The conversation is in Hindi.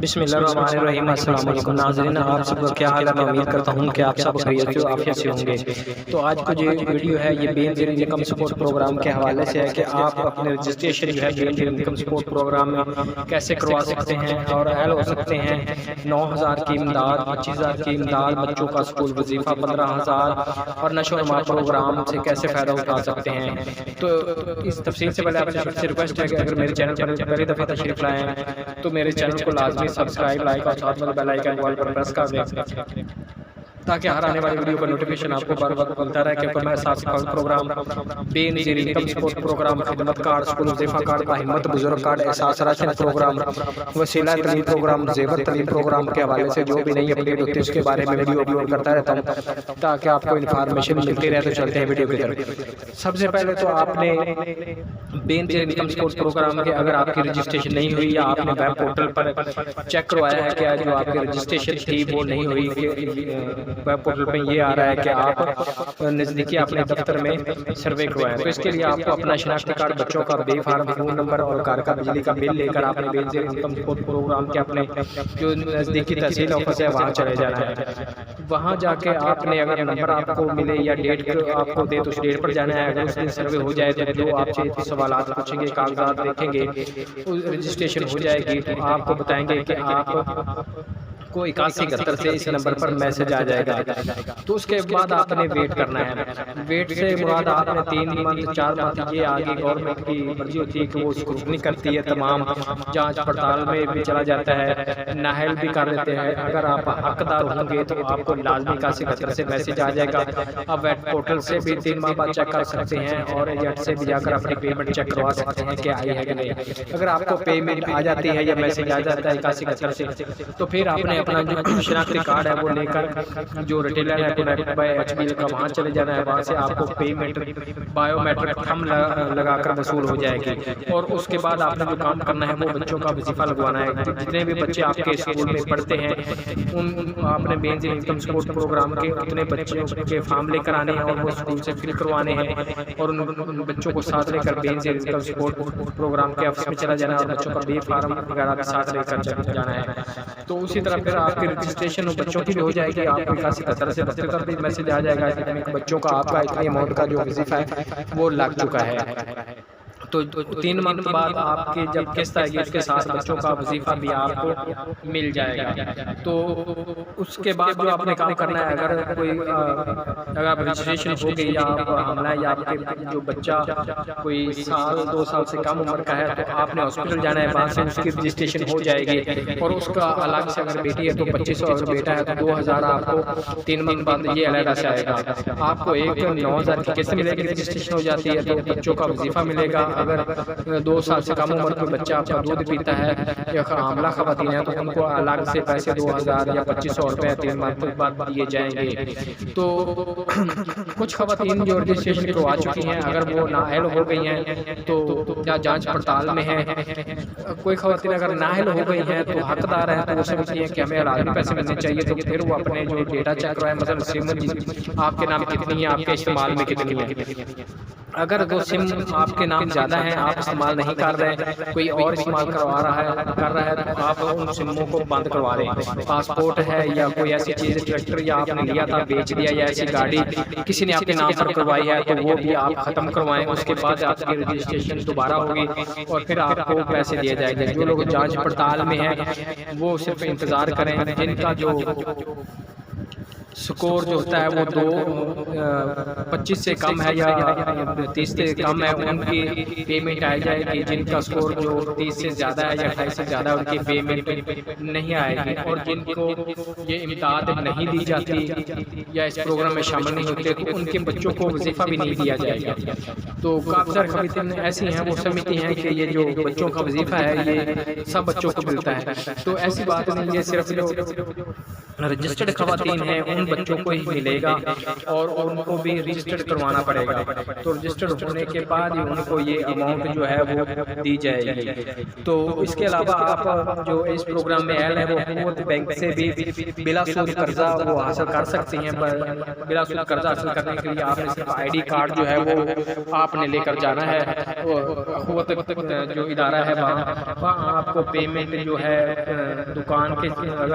बिस्मिल्लाहिर्रहमानिर्रहीम। अस्सलाम वालेकुम नाज़रीन, आप सबका क्या हाल है? मैं उम्मीद करता हूँ कि आप सब खैरियत से आफियत से होंगे। तो आज का जो वीडियो है ये बेनज़ीर इनकम सपोर्ट प्रोग्राम के हवाले से है कि आप अपने रजिस्ट्रेशन जो है बेनज़ीर इनकम सपोर्ट प्रोग्राम में कैसे करवा सकते हैं और अहल हो सकते हैं। 9,000 की इमदाद, 25,000 की इमदाद, बच्चों का स्कूल वजीफ़ा 15,000 और नशो नुमा प्रोग्राम से कैसे फ़ायदा उठा सकते हैं। तो इस तफसील से पहले आपसे रिक्वेस्ट है कि अगर मेरे चैनल पर पहली दफ़ा तशरीफ़ लाए हैं तो मेरे चैनल को लाजमी सब्सक्राइब, लाइक और साथ में बेल आइकन कॉल पर प्रेस कर दें ताकि हर आने वाली वीडियो का नोटिफिकेशन आपको बार बार मिलता रहे। क्योंकि मैं साथ programme Benazir income support programme, खिदमत कार्ड, स्कूल वजीफा कार्ड, हिम्मत बुजुर्ग कार्ड, एहसास राशन प्रोग्राम, वसीला तलीम प्रोग्राम, जेवर तलीम प्रोग्राम के हवाले से जो भी नई अपडेट होती है उसके बारे में वीडियो अपलोड करता रहता हूँ ताकि आपको इन्फॉर्मेशन मिलती रहे। तो चलते हैं वीडियो की तरफ। सबसे पहले तो आपने बेनज़ीर इनकम सपोर्ट प्रोग्राम के अगर आपकी रजिस्ट्रेशन नहीं हुई या आपने वेब पोर्टल पर चेक करवाया है कि जो आपकी रजिस्ट्रेशन थी वो नहीं हुई, वेब पोर्टल पे ये आ रहा है कि आप नज़दीकी अपने दफ्तर में सर्वे करवाएं, तो इसके लिए आपको अपना शनाख्ती कार्ड, बच्चों का बेफार्म फ़ोन नंबर और घर का बिजली का बिल लेकर आपने बेनज़ीर इनकम सपोर्ट प्रोग्राम के अपने जो नज़दीकी तहसील ऑफिस है वहाँ चले जाना है। वहाँ जाके आपने अगर नंबर आपको मिले या डेट आपको दे तो उस डेट पर जाना है। अगर उस दिन सर्वे हो जाए तो जो आपसे सवालात पूछेंगे, कागजात देखेंगे, रजिस्ट्रेशन हो जाएगी तो आपको बताएंगे कि आप को 8171 से इस नंबर पर मैसेज आ जाएगा। तो उसके बाद आपने वेट करना है। वेट से मुराद आपने 3 मंथ 4 मंथ ये आगे गवर्नमेंट की मर्जी होती है कि वो स्क्रूटनी करती है, तमाम जांच पड़ताल में भी चला जाता है, नाहल भी कर देते हैं। अगर आप हकदार होंगे तो आपको लाजमी 8171 से मैसेज आ जाएगा। आप वेब पोर्टल से भी 3 माह बाद चेक कर सकते हैं और एजेंट से भी जाकर अपनी पेमेंट चेक करवा सकते हैं कि आई है कि नहीं। अगर आपको पेमेंट आ जाती है या मैसेज आ जाता है 8171 से तो फिर आपने अपना जो शनाख्ती कार्ड है वो लेकर जो रिटेलर है कनेक्ट बाय HBL का वहाँ चले जाना है। वहाँ से आपको पेमेंट बायोमेट्रिक थंब लगाकर वसूल हो जाएगी। और उसके बाद आपने जो काम करना है वो बच्चों का वजीफा लगवाना है। जितने भी बच्चे आपके स्कूल में पढ़ते हैं उन आपने बेनज़ीर इनकम सपोर्ट प्रोग्राम के उतने बच्चों के फॉर्म लेकर आने हैं और वो स्कूल से फिल करवाने हैं और उन बच्चों को साथ लेकर बेनज़ीर इनकम सपोर्ट प्रोग्राम के ऑफिस में चला जाना है और बच्चों का बी फार्म वगैरह भी साथ लेकर जाना है। तो उसी तरह फिर आपकी रजिस्ट्रेशन बच्चों की भी हो जाएगी। आपको 8171 से दफ्तर भी मैसेज आ जाएगा कि बच्चों का आपका इतने अमाउंट का जो वजीफा है वो लग चुका है। तो 3 मंथ बाद आपकी जब किस्त आएगी उसके साथ बच्चों का वजीफा भी आपको मिल जाएगा। तो उसके बाद जो आपने काम करना है, अगर कोई अगर आप रजिस्ट्रेशन हो गई या आप हमला या आपके जो बच्चा कोई साल 2 साल से कम उम्र का है तो आपने हॉस्पिटल जाना है, वहाँ से उसकी रजिस्ट्रेशन हो जाएगी और उसका अलग से अगर बेटी है तो 2500, अगर बेटा है तो 2000 आपको 3 मंथ बाद ये अलग से आएगा। आपको एक 9,000 की किस्त मिलेगी, रजिस्ट्रेशन हो जाती है तो बच्चों का वजीफा मिलेगा। अगर 2 साल से कम उम्र का बच्चा आपका दूध पीता है या आमला खवातीन है तो उनको अलग से पैसे 2000 या 2500 रुपये 3 मंथ बाद दिए जाएंगे। तो कुछ खवातीन जो रजिस्ट्रेशन करवा चुकी हैं अगर वो नाअहल हो गई हैं तो या जांच पड़ताल में है, कोई खवातीन अगर नाअहल हो गई हैं तो हकदार हैं तो वो समझती हैं कि हमें लाजमी पैसे मिलने चाहिए, तो फिर वो अपने जो डेटा चेक करवाएं, मतलब सिम आपके नाम कितनी है, आपके इस्तेमाल में कितनी है। अगर वो सिम आपके नाम ज़्यादा है, आप इस्तेमाल नहीं कर रहे, कोई और इस्तेमाल करवा रहा है कर रहा है तो आप उन सिमों को बंद करवा रहे हैं। पासपोर्ट है या कोई ऐसी चीज़, ट्रैक्टर या आपने लिया था बेच दिया या ऐसी गाड़ी किसी ने आपके नाम पर करवाई है तो वो भी आप ख़त्म करवाएं। उसके बाद आपकी रजिस्ट्रेशन दोबारा होगी और फिर आपको पैसे दिए जाएंगे। जो लोग जाँच पड़ताल में हैं वो सिर्फ इंतज़ार करें। जिनका जो स्कोर जो होता है वो 25 से कम है या 30 से कम है उनकी पेमेंट आ जाएगी। जिनका स्कोर जो 30 से ज़्यादा है या 28 से ज़्यादा उनकी पेमेंट नहीं आएगी। और जिनको ये इमदाद नहीं दी जाती या इस प्रोग्राम में शामिल नहीं होते तो उनके बच्चों को वजीफ़ा भी नहीं दिया जाएगा। तो काफ़ी सारी खवातीन ऐसी हैं वो समझती हैं कि ये जो बच्चों का वजीफ़ा है ये सब बच्चों को मिलता है। तो ऐसी बात नहीं, ये सिर्फ जो रजिस्टर्ड खवातीन हैं उन बच्चों को ही मिलेगा और उनको भी रजिस्टर्ड करवाना पड़ेगा। तो रजिस्टर्ड होने के बाद ही उनको ये अमाउंट जो है वो दी जाएगी। तो इसके अलावा आप जो इस प्रोग्राम में ऐड है वो हुकूमत बैंक से भी बिला सूद कर्जा वो हासिल कर सकती हैं। पर बिला सूद कर्जा हासिल करने के लिए आपने सिर्फ ID कार्ड जो है वो आपने लेकर जाना है। हुकूमत जो इदारा है वहाँ आपको पेमेंट जो है दुकान के